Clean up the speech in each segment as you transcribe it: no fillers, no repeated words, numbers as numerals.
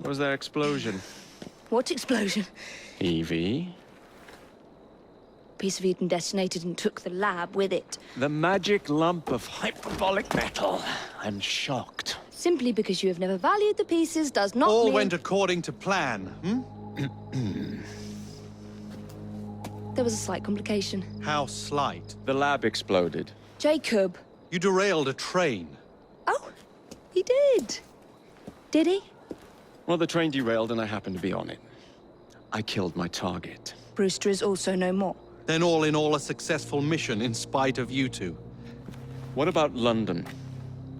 Was there explosion? What explosion? Evie? Piece of Eden detonated and took the lab with it. The magic lump of hyperbolic metal. I'm shocked. Simply because you have never valued the pieces does not All mean... went according to plan, There was a slight complication. How slight. The lab exploded. Jacob. You derailed a train. Oh, he did. Did he? Well, the train derailed and I happened to be on it. I killed my target. Brewster is also no more. Then all in all a successful mission in spite of you two. What about London?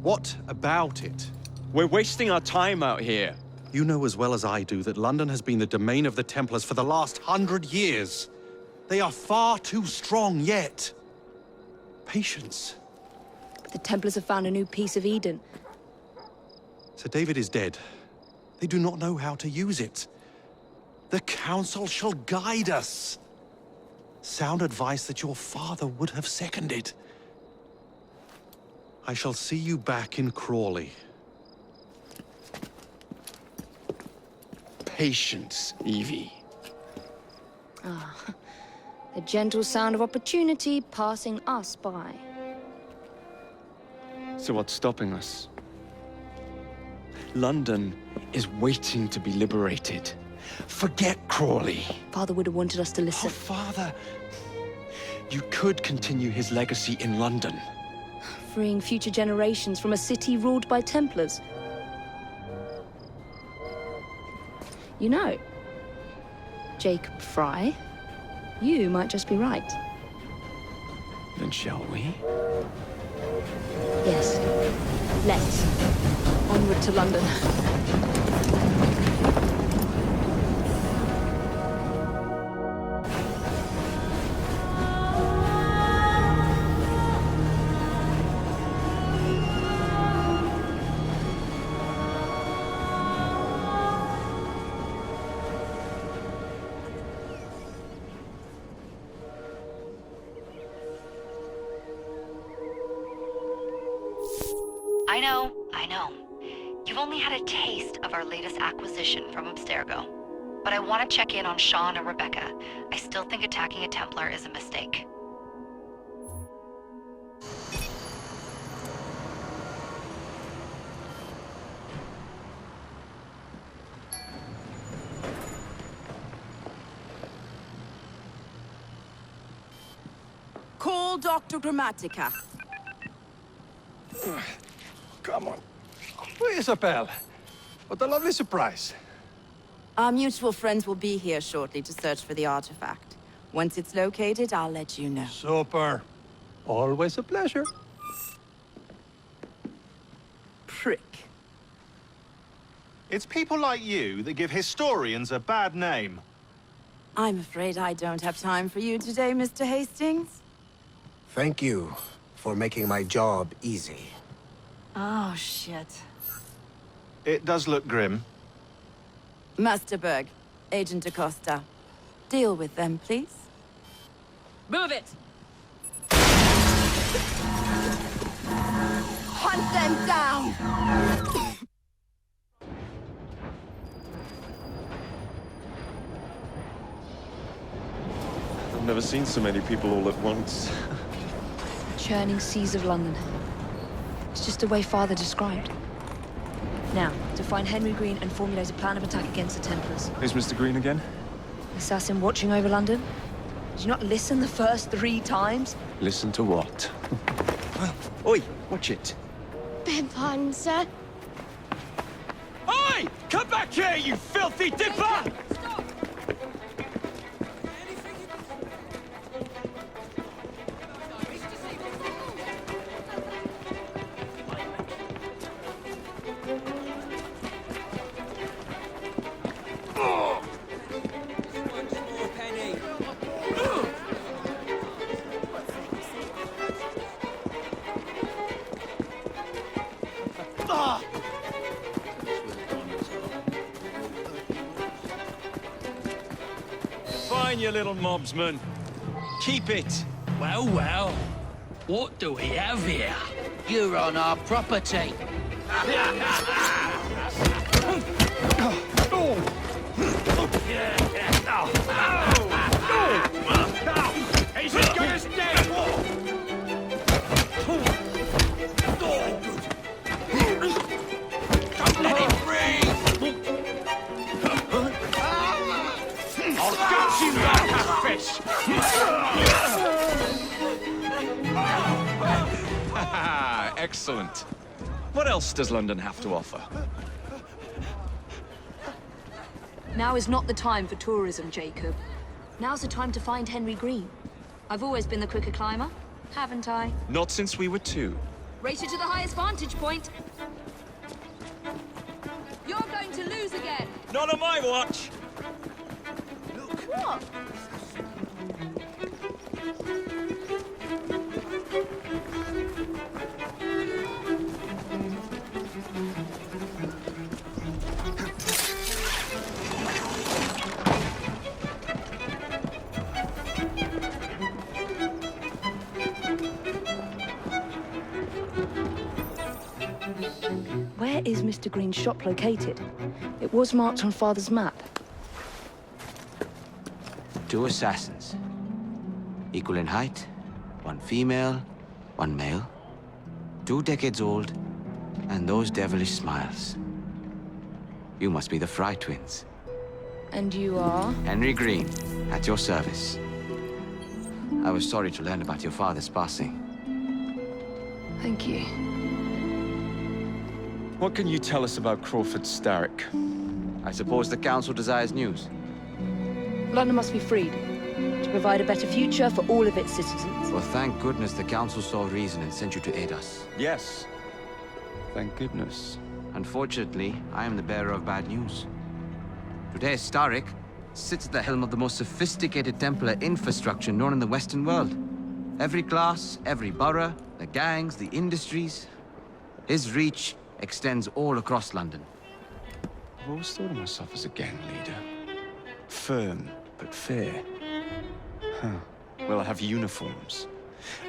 What about it? We're wasting our time out here. You know as well as I do that London has been the domain of the Templars for the last 100 years. They are far too strong yet. Patience. The Templars have found a new piece of Eden. Sir David is dead. They do not know how to use it. The Council shall guide us. Sound advice that your father would have seconded. I shall see you back in Crawley. Patience, Evie. The gentle sound of opportunity passing us by. So what's stopping us? London is waiting to be liberated. Forget Crawley. Father would have wanted us to Oh, listen. Father. You could continue his legacy in London. Freeing future generations from a city ruled by Templars. You know, Jacob Fry, you might just be right. Then shall we? Yes. Let's. Onward to London. I know. You've only had a taste of our latest acquisition from Abstergo. But I want to check in on Sean and Rebecca. I still think attacking a Templar is a mistake. Call Dr. Grammatica. Come on. Isabel. What a lovely surprise. Our mutual friends will be here shortly to search for the artifact. Once it's located, I'll let you know. Super. Always a pleasure. Prick. It's people like you that give historians a bad name. I'm afraid I don't have time for you today, Mr. Hastings. Thank you for making my job easy. Oh, shit. It does look grim. Master Berg, Agent Acosta. Deal with them, please. Move it! Hunt them down! I've never seen so many people all at once. Churning seas of London. It's just the way Father described. Now, to find Henry Green and formulate a plan of attack against the Templars. Who's Mr. Green again? Assassin watching over London? Did you not listen the first 3 times? Listen to what? Oi, watch it. Beg pardon, sir. Oi! Come back here, you filthy dipper! Fine, you little mobsman. Keep it. Well, well. What do we have here? You're on our property. Excellent. What else does London have to offer? Now is not the time for tourism, Jacob. Now's the time to find Henry Green. I've always been the quicker climber, haven't I? Not since we were 2. Race you to the highest vantage point. You're going to lose again. Not on my watch! What? Where is Mr. Green's shop located? It was marked on Father's map. 2 assassins. Equal in height, 1 female, 1 male. 2 decades old, and those devilish smiles. You must be the Fry twins. And you are? Henry Green, at your service. I was sorry to learn about your father's passing. Thank you. What can you tell us about Crawford Starrick? I suppose the council desires news. London must be freed to provide a better future for all of its citizens. Well, thank goodness the council saw reason and sent you to aid us. Yes. Thank goodness. Unfortunately, I am the bearer of bad news. Today, Starrick sits at the helm of the most sophisticated Templar infrastructure known in the Western world. Every class, every borough, the gangs, the industries. His reach extends all across London. I've always thought of myself as a gang leader. Firm, but fair. Huh. Well, I'll have uniforms.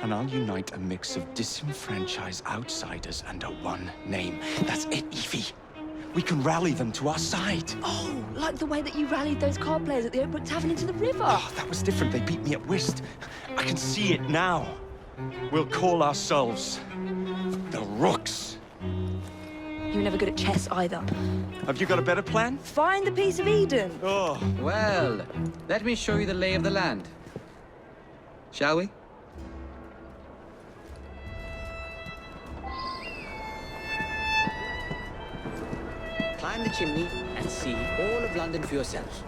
And I'll unite a mix of disenfranchised outsiders under one name. That's it, Evie. We can rally them to our side. Oh, like the way that you rallied those card players at the Oakbrook Tavern into the river. Oh, that was different. They beat me at whist. I can see it now. We'll call ourselves the Rooks. You were never good at chess either. Have you got a better plan? Find the piece of Eden. Oh. Well, let me show you the lay of the land. Shall we? Climb the chimney and see all of London for yourself.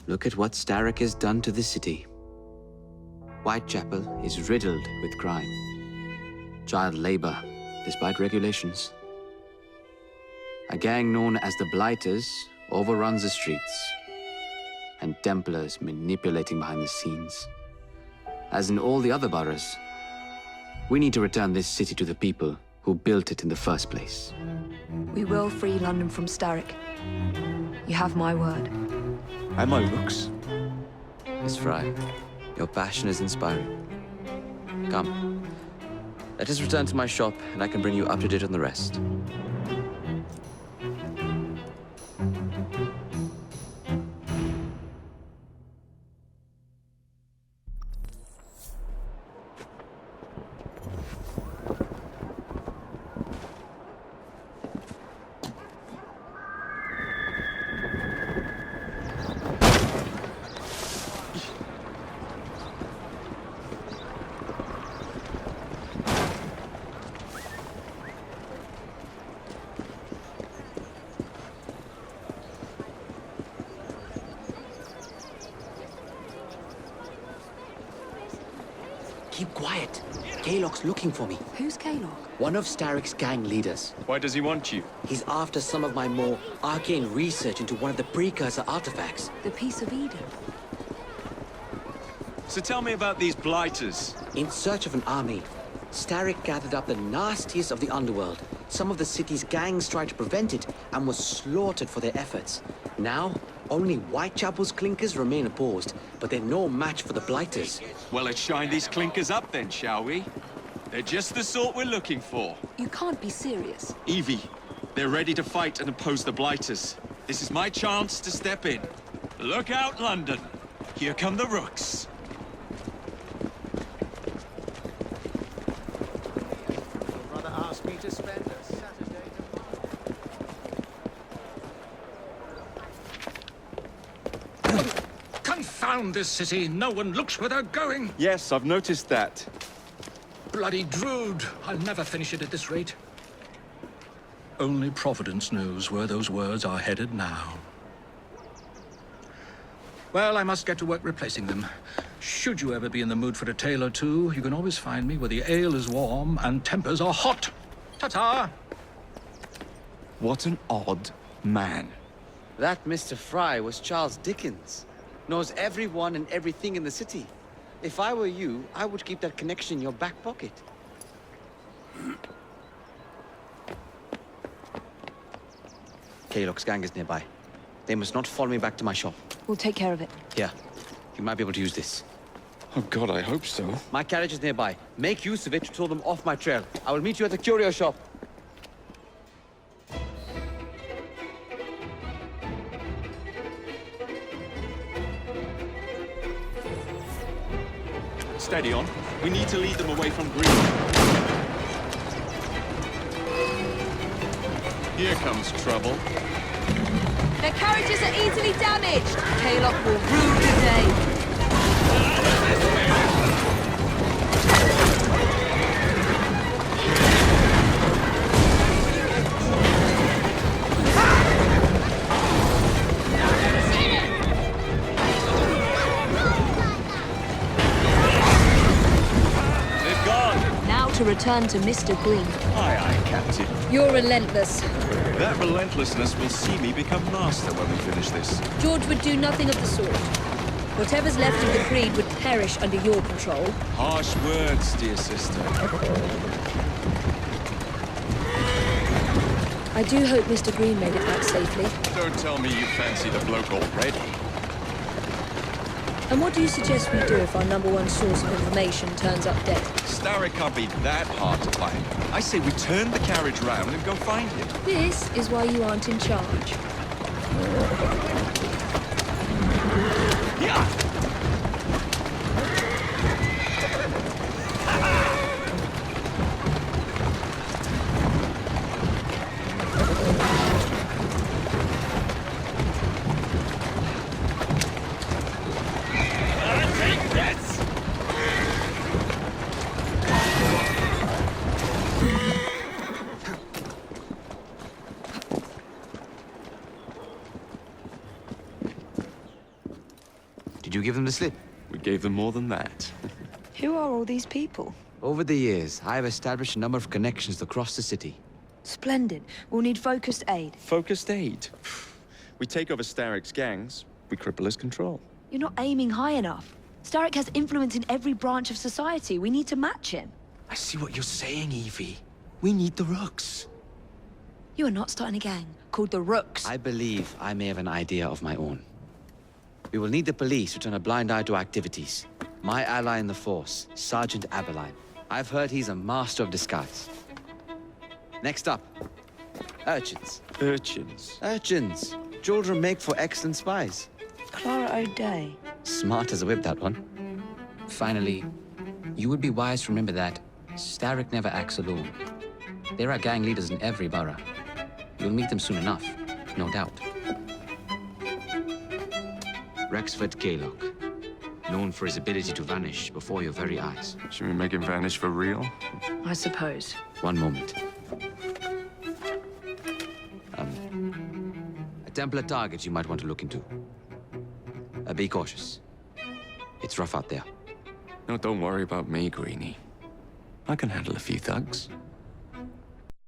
Look at what Starrick has done to the city. Whitechapel is riddled with crime. Child labor, despite regulations. A gang known as the Blighters overruns the streets, and Templars manipulating behind the scenes. As in all the other boroughs, we need to return this city to the people who built it in the first place. We will free London from Starrick. You have my word. And my Rooks. Miss Fry, your passion is inspiring. Come, let us return to my shop, and I can bring you up to date on the rest. Keep quiet. Kaylock's looking for me. Who's Kaylock? One of Starrick's gang leaders. Why does he want you? He's after some of my more arcane research into one of the precursor artifacts. The piece of Eden. So tell me about these Blighters. In search of an army, Starrick gathered up the nastiest of the underworld. Some of the city's gangs tried to prevent it and was slaughtered for their efforts. Now, only Whitechapel's clinkers remain opposed, but they're no match for the Blighters. Well, let's shine these clinkers up then, shall we? They're just the sort we're looking for. You can't be serious. Evie, They're ready to fight and oppose the Blighters. This is my chance to step in. Look out, London. Here come the rooks. Your brother asked me to spend a Saturday tomorrow. Confound this city. No one looks where they're going. Yes, I've noticed that. Bloody Drood. I'll never finish it at this rate. Only Providence knows where those words are headed now. Well, I must get to work replacing them. Should you ever be in the mood for a tale or two, you can always find me where the ale is warm and tempers are hot. Ta-ta! What an odd man. That Mr. Fry was Charles Dickens. Knows everyone and everything in the city. If I were you, I would keep that connection in your back pocket. Kaylock's gang is nearby. They must not follow me back to my shop. We'll take care of it. Here, you might be able to use this. Oh God, I hope so. My carriage is nearby. Make use of it to throw them off my trail. I will meet you at the curio shop. Steady on. We need to lead them away from green. Here comes trouble. Their carriages are easily damaged. Kaylock will rue the day. They've gone. Now to return to Mr. Green. Aye, aye, Captain. You're relentless. That relentlessness will see me become master when we finish this. George would do nothing of the sort. Whatever's left of the Creed would perish under your control. Harsh words, dear sister. I do hope Mr. Green made it back safely. Don't tell me you fancy the bloke already. And what do you suggest we do if our #1 source of information turns up dead? Starrick can't be that hard to find. I say we turn the carriage round and go find him. This is why you aren't in charge. Yeah! Did you give them the slip? We gave them more than that. Who are all these people? Over the years, I have established a number of connections across the city. Splendid. We'll need focused aid. Focused aid. We take over Starrick's gangs, we cripple his control. You're not aiming high enough. Starrick has influence in every branch of society. We need to match him. I see what you're saying, Evie. We need the rooks. You are not starting a gang called the Rooks. I believe I may have an idea of my own. We will need the police to turn a blind eye to activities. My ally in the force, Sergeant Aberline. I've heard he's a master of disguise. Next up, urchins. Urchins. Urchins. Children make for excellent spies. Clara O'Day. Smart as a whip, that one. Finally, you would be wise to remember that Starrick never acts alone. There are gang leaders in every borough. You'll meet them soon enough, no doubt. Rexford Kaylock, known for his ability to vanish before your very eyes. Should we make him vanish for real? I suppose. One moment. A Templar target you might want to look into. Be cautious. It's rough out there. No, don't worry about me, Greenie. I can handle a few thugs.